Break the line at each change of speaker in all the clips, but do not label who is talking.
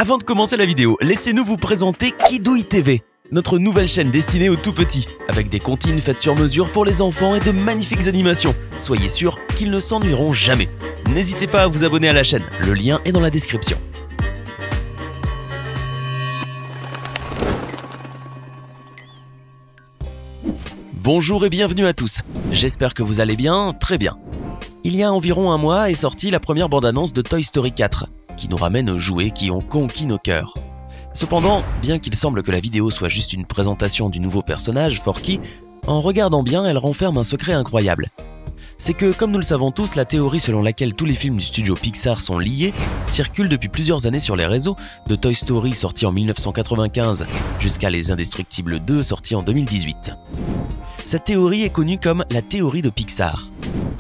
Avant de commencer la vidéo, laissez-nous vous présenter Kidouille TV, notre nouvelle chaîne destinée aux tout-petits, avec des comptines faites sur mesure pour les enfants et de magnifiques animations. Soyez sûrs qu'ils ne s'ennuieront jamais. N'hésitez pas à vous abonner à la chaîne, le lien est dans la description. Bonjour et bienvenue à tous, j'espère que vous allez bien, très bien. Il y a environ un mois est sortie la première bande-annonce de Toy Story 4, qui nous ramène aux jouets qui ont conquis nos cœurs. Cependant, bien qu'il semble que la vidéo soit juste une présentation du nouveau personnage, Forky, en regardant bien, elle renferme un secret incroyable. C'est que, comme nous le savons tous, la théorie selon laquelle tous les films du studio Pixar sont liés circule depuis plusieurs années sur les réseaux, de Toy Story sorti en 1995 jusqu'à Les Indestructibles 2 sorti en 2018. Cette théorie est connue comme la théorie de Pixar.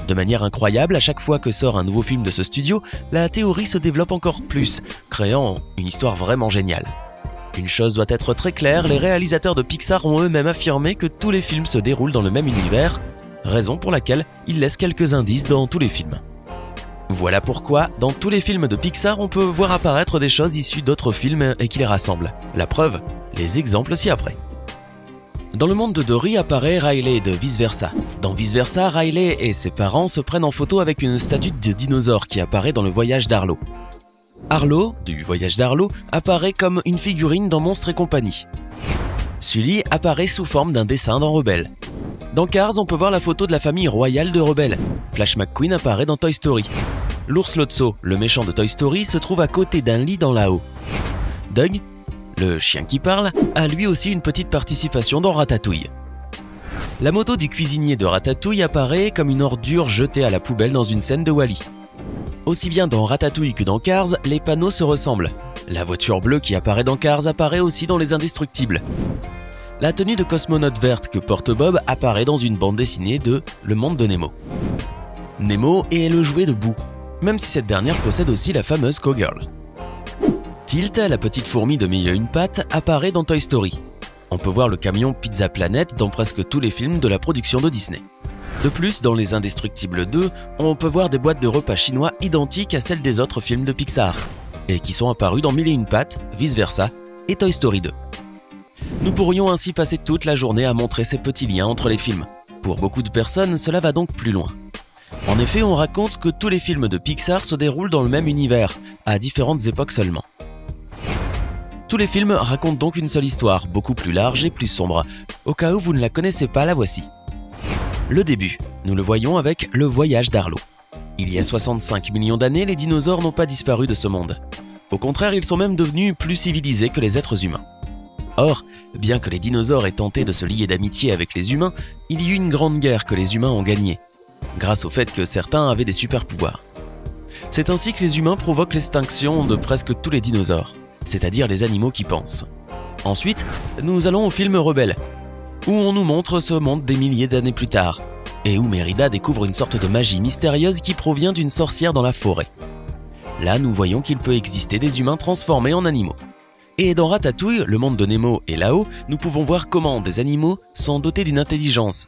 De manière incroyable, à chaque fois que sort un nouveau film de ce studio, la théorie se développe encore plus, créant une histoire vraiment géniale. Une chose doit être très claire, les réalisateurs de Pixar ont eux-mêmes affirmé que tous les films se déroulent dans le même univers, raison pour laquelle ils laissent quelques indices dans tous les films. Voilà pourquoi, dans tous les films de Pixar, on peut voir apparaître des choses issues d'autres films et qui les rassemblent. La preuve, les exemples ci-après. Dans le monde de Dory apparaît Riley de Vice Versa. Dans Vice Versa, Riley et ses parents se prennent en photo avec une statue de dinosaure qui apparaît dans le voyage d'Arlo. Arlo, du voyage d'Arlo, apparaît comme une figurine dans Monstres et compagnie. Sully apparaît sous forme d'un dessin dans Rebelle. Dans Cars, on peut voir la photo de la famille royale de Rebelle. Flash McQueen apparaît dans Toy Story. L'ours Lotso, le méchant de Toy Story, se trouve à côté d'un lit dans Là-haut. Doug, le chien qui parle, a lui aussi une petite participation dans Ratatouille. La moto du cuisinier de Ratatouille apparaît comme une ordure jetée à la poubelle dans une scène de Wall-E. Aussi bien dans Ratatouille que dans Cars, les panneaux se ressemblent. La voiture bleue qui apparaît dans Cars apparaît aussi dans Les Indestructibles. La tenue de cosmonaute verte que porte Bob apparaît dans une bande dessinée de Le Monde de Nemo. Nemo est le jouet de Boo, même si cette dernière possède aussi la fameuse Cowgirl. Tilt, la petite fourmi de 1001 pattes, apparaît dans Toy Story. On peut voir le camion Pizza Planet dans presque tous les films de la production de Disney. De plus, dans Les Indestructibles 2, on peut voir des boîtes de repas chinois identiques à celles des autres films de Pixar, et qui sont apparues dans 1001 pattes, Vice Versa et Toy Story 2. Nous pourrions ainsi passer toute la journée à montrer ces petits liens entre les films. Pour beaucoup de personnes, cela va donc plus loin. En effet, on raconte que tous les films de Pixar se déroulent dans le même univers, à différentes époques seulement. Tous les films racontent donc une seule histoire, beaucoup plus large et plus sombre. Au cas où vous ne la connaissez pas, la voici. Le début, nous le voyons avec le voyage d'Arlo. Il y a 65 millions d'années, les dinosaures n'ont pas disparu de ce monde. Au contraire, ils sont même devenus plus civilisés que les êtres humains. Or, bien que les dinosaures aient tenté de se lier d'amitié avec les humains, il y eut une grande guerre que les humains ont gagnée, grâce au fait que certains avaient des super-pouvoirs. C'est ainsi que les humains provoquent l'extinction de presque tous les dinosaures, c'est-à-dire les animaux qui pensent. Ensuite, nous allons au film Rebelle, où on nous montre ce monde des milliers d'années plus tard, et où Mérida découvre une sorte de magie mystérieuse qui provient d'une sorcière dans la forêt. Là, nous voyons qu'il peut exister des humains transformés en animaux. Et dans Ratatouille, le monde de Nemo et Là-haut, nous pouvons voir comment des animaux sont dotés d'une intelligence.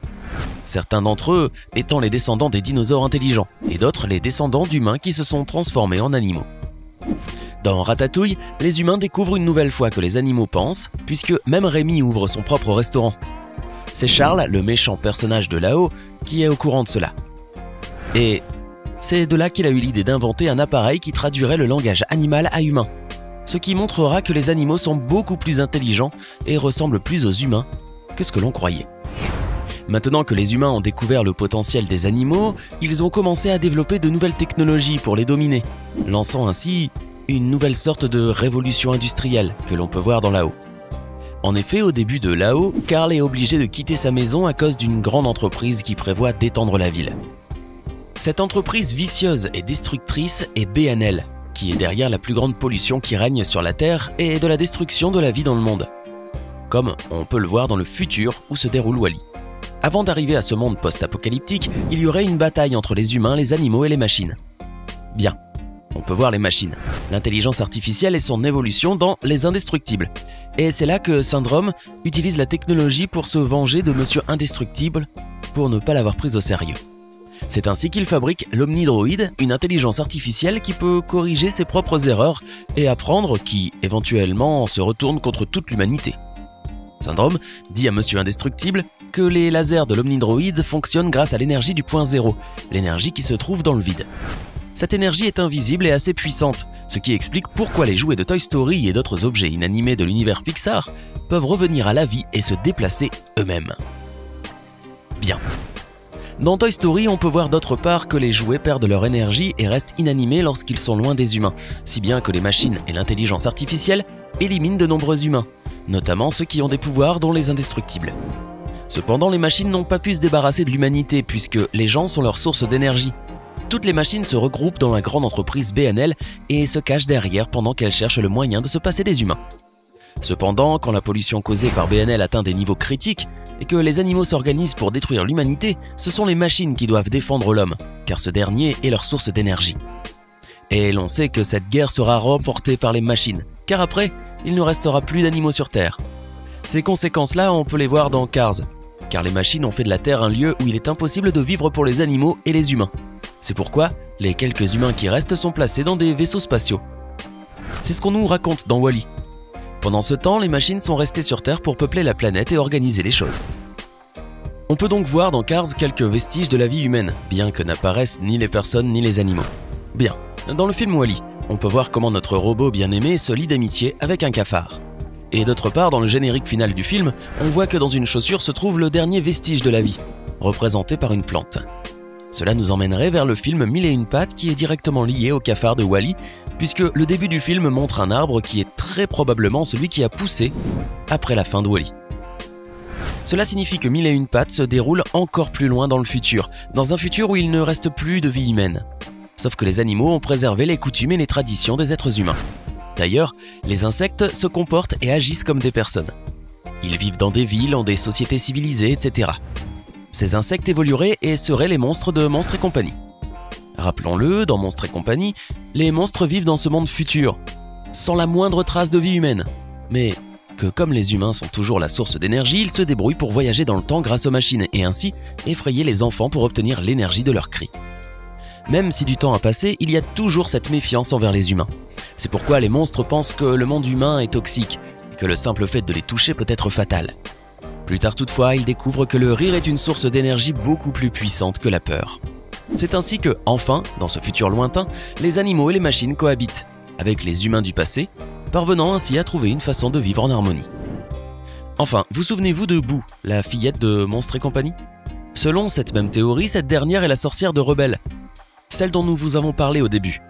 Certains d'entre eux étant les descendants des dinosaures intelligents, et d'autres les descendants d'humains qui se sont transformés en animaux. Dans Ratatouille, les humains découvrent une nouvelle fois que les animaux pensent, puisque même Rémi ouvre son propre restaurant. C'est Charles, le méchant personnage de Là-haut, qui est au courant de cela. Et c'est de là qu'il a eu l'idée d'inventer un appareil qui traduirait le langage animal à humain. Ce qui montrera que les animaux sont beaucoup plus intelligents et ressemblent plus aux humains que ce que l'on croyait. Maintenant que les humains ont découvert le potentiel des animaux, ils ont commencé à développer de nouvelles technologies pour les dominer, lançant ainsi une nouvelle sorte de révolution industrielle que l'on peut voir dans Là-haut. En effet, au début de Là-haut, Carl est obligé de quitter sa maison à cause d'une grande entreprise qui prévoit d'étendre la ville. Cette entreprise vicieuse et destructrice est BNL, qui est derrière la plus grande pollution qui règne sur la Terre et de la destruction de la vie dans le monde. Comme on peut le voir dans le futur où se déroule Wall-E. Avant d'arriver à ce monde post-apocalyptique, il y aurait une bataille entre les humains, les animaux et les machines. Bien, on peut voir les machines, l'intelligence artificielle et son évolution dans Les Indestructibles. Et c'est là que Syndrome utilise la technologie pour se venger de Monsieur Indestructible pour ne pas l'avoir prise au sérieux. C'est ainsi qu'il fabrique l'Omnidroid, une intelligence artificielle qui peut corriger ses propres erreurs et apprendre, qui, éventuellement, se retourne contre toute l'humanité. Syndrome dit à Monsieur Indestructible que les lasers de l'Omnidroid fonctionnent grâce à l'énergie du point zéro, l'énergie qui se trouve dans le vide. Cette énergie est invisible et assez puissante, ce qui explique pourquoi les jouets de Toy Story et d'autres objets inanimés de l'univers Pixar peuvent revenir à la vie et se déplacer eux-mêmes. Bien. Dans Toy Story, on peut voir d'autre part que les jouets perdent leur énergie et restent inanimés lorsqu'ils sont loin des humains, si bien que les machines et l'intelligence artificielle éliminent de nombreux humains, notamment ceux qui ont des pouvoirs dont les indestructibles. Cependant, les machines n'ont pas pu se débarrasser de l'humanité puisque les gens sont leur source d'énergie. Toutes les machines se regroupent dans la grande entreprise BNL et se cachent derrière pendant qu'elles cherchent le moyen de se passer des humains. Cependant, quand la pollution causée par BNL atteint des niveaux critiques et que les animaux s'organisent pour détruire l'humanité, ce sont les machines qui doivent défendre l'homme, car ce dernier est leur source d'énergie. Et l'on sait que cette guerre sera remportée par les machines, car après, il ne restera plus d'animaux sur Terre. Ces conséquences-là, on peut les voir dans Cars, car les machines ont fait de la Terre un lieu où il est impossible de vivre pour les animaux et les humains. C'est pourquoi les quelques humains qui restent sont placés dans des vaisseaux spatiaux. C'est ce qu'on nous raconte dans Wall-E. Pendant ce temps, les machines sont restées sur Terre pour peupler la planète et organiser les choses. On peut donc voir dans Cars quelques vestiges de la vie humaine, bien que n'apparaissent ni les personnes ni les animaux. Bien, dans le film Wall-E, on peut voir comment notre robot bien-aimé se lie d'amitié avec un cafard. Et d'autre part, dans le générique final du film, on voit que dans une chaussure se trouve le dernier vestige de la vie, représenté par une plante. Cela nous emmènerait vers le film 1001 pattes qui est directement lié au cafard de Wall-E, puisque le début du film montre un arbre qui est très probablement celui qui a poussé après la fin de Wall-E. Cela signifie que 1001 pattes se déroule encore plus loin dans le futur, dans un futur où il ne reste plus de vie humaine. Sauf que les animaux ont préservé les coutumes et les traditions des êtres humains. D'ailleurs, les insectes se comportent et agissent comme des personnes. Ils vivent dans des villes, en des sociétés civilisées, etc. Ces insectes évolueraient et seraient les monstres de Monstres et compagnie. Rappelons-le, dans Monstres et compagnie, les monstres vivent dans ce monde futur, sans la moindre trace de vie humaine. Mais que comme les humains sont toujours la source d'énergie, ils se débrouillent pour voyager dans le temps grâce aux machines et ainsi effrayer les enfants pour obtenir l'énergie de leurs cris. Même si du temps a passé, il y a toujours cette méfiance envers les humains. C'est pourquoi les monstres pensent que le monde humain est toxique et que le simple fait de les toucher peut être fatal. Plus tard toutefois, ils découvrent que le rire est une source d'énergie beaucoup plus puissante que la peur. C'est ainsi que, enfin, dans ce futur lointain, les animaux et les machines cohabitent, avec les humains du passé, parvenant ainsi à trouver une façon de vivre en harmonie. Enfin, vous souvenez-vous de Boo, la fillette de Monstres et compagnie ? Selon cette même théorie, cette dernière est la sorcière de Rebelle, celle dont nous vous avons parlé au début.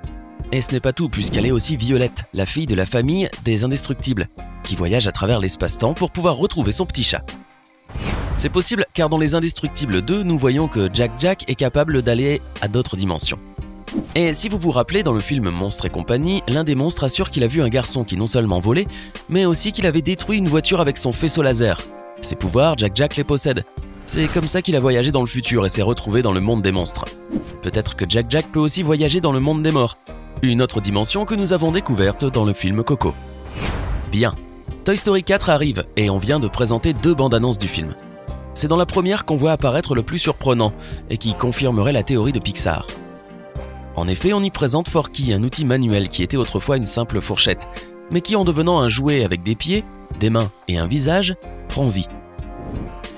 Et ce n'est pas tout, puisqu'elle est aussi Violette, la fille de la famille des Indestructibles, qui voyage à travers l'espace-temps pour pouvoir retrouver son petit chat. C'est possible car dans Les Indestructibles 2, nous voyons que Jack est capable d'aller à d'autres dimensions. Et si vous vous rappelez, dans le film Monstres et compagnie, l'un des monstres assure qu'il a vu un garçon qui non seulement volait, mais aussi qu'il avait détruit une voiture avec son faisceau laser. Ses pouvoirs, Jack les possède. C'est comme ça qu'il a voyagé dans le futur et s'est retrouvé dans le monde des monstres. Peut-être que Jack peut aussi voyager dans le monde des morts, une autre dimension que nous avons découverte dans le film Coco. Bien, Toy Story 4 arrive et on vient de présenter 2 bandes-annonces du film. C'est dans la première qu'on voit apparaître le plus surprenant et qui confirmerait la théorie de Pixar. En effet, on y présente Forky, un outil manuel qui était autrefois une simple fourchette, mais qui en devenant un jouet avec des pieds, des mains et un visage, prend vie.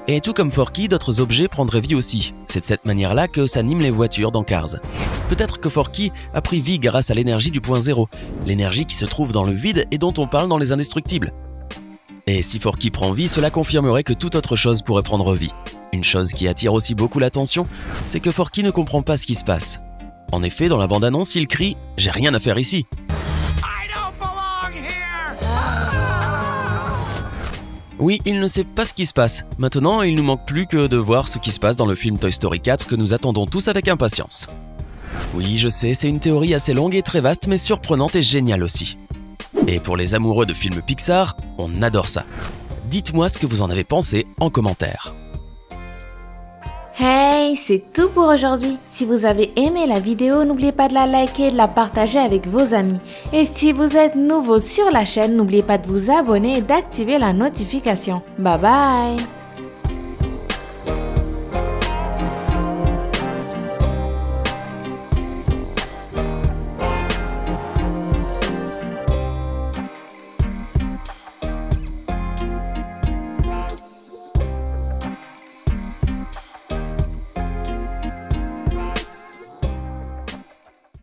Et tout comme Forky, d'autres objets prendraient vie aussi. C'est de cette manière-là que s'animent les voitures dans Cars. Peut-être que Forky a pris vie grâce à l'énergie du point zéro, l'énergie qui se trouve dans le vide et dont on parle dans Les Indestructibles. Et si Forky prend vie, cela confirmerait que toute autre chose pourrait prendre vie. Une chose qui attire aussi beaucoup l'attention, c'est que Forky ne comprend pas ce qui se passe. En effet, dans la bande-annonce, il crie « J'ai rien à faire ici !» Oui, il ne sait pas ce qui se passe. Maintenant, il nous manque plus que de voir ce qui se passe dans le film Toy Story 4 que nous attendons tous avec impatience. Oui, je sais, c'est une théorie assez longue et très vaste, mais surprenante et géniale aussi. Et pour les amoureux de films Pixar, on adore ça. Dites-moi ce que vous en avez pensé en commentaire.
Hey, c'est tout pour aujourd'hui. Si vous avez aimé la vidéo, n'oubliez pas de la liker et de la partager avec vos amis. Et si vous êtes nouveau sur la chaîne, n'oubliez pas de vous abonner et d'activer la notification. Bye bye!